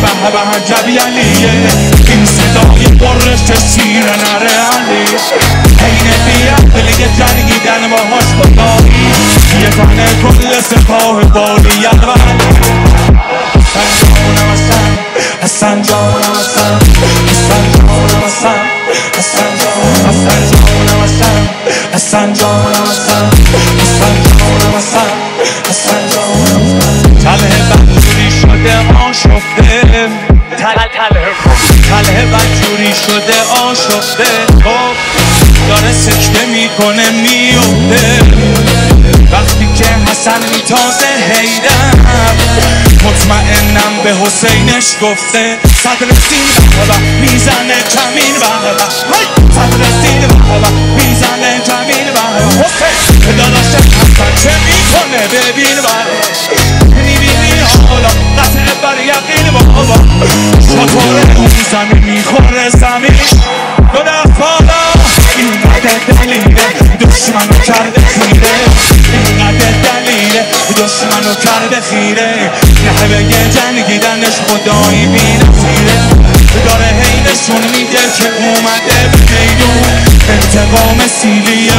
به جبیلیه این صدای برش سیر نره علی این بیعقلی جنگیدن باهاش خدایی یه تنه کل سپاه بالی الوان حسن جانم حسن حسن جانم حسن حسن جانم حسن حسن جانم حسن حسن جانم حسن حسن جانم حسن حسن جانم حسن تله بنجوری شده آشفته تله بنجوری شده آشفته داره سکته میکنه میفته وقتی که حسن میتازه حیدر مطمئنم به حسینش گفته صدر سین بابا میزنه کمین بابا صدر سین بابا میزنه کمین بابا حسین داداش حسن چه میکنه ببین بابا میبینی حالا قطعه بر یقین بابا شطوره اون زمین میخوره زمین دو دفالا اینقدر دلیله دشمنو کرده خیره اینقدر دلیله دشمنو کرده خیره نحوه جنگیدنش خدایی بی‌نظیره داره هی نشون میده که اومده به میدون انتقام سیلی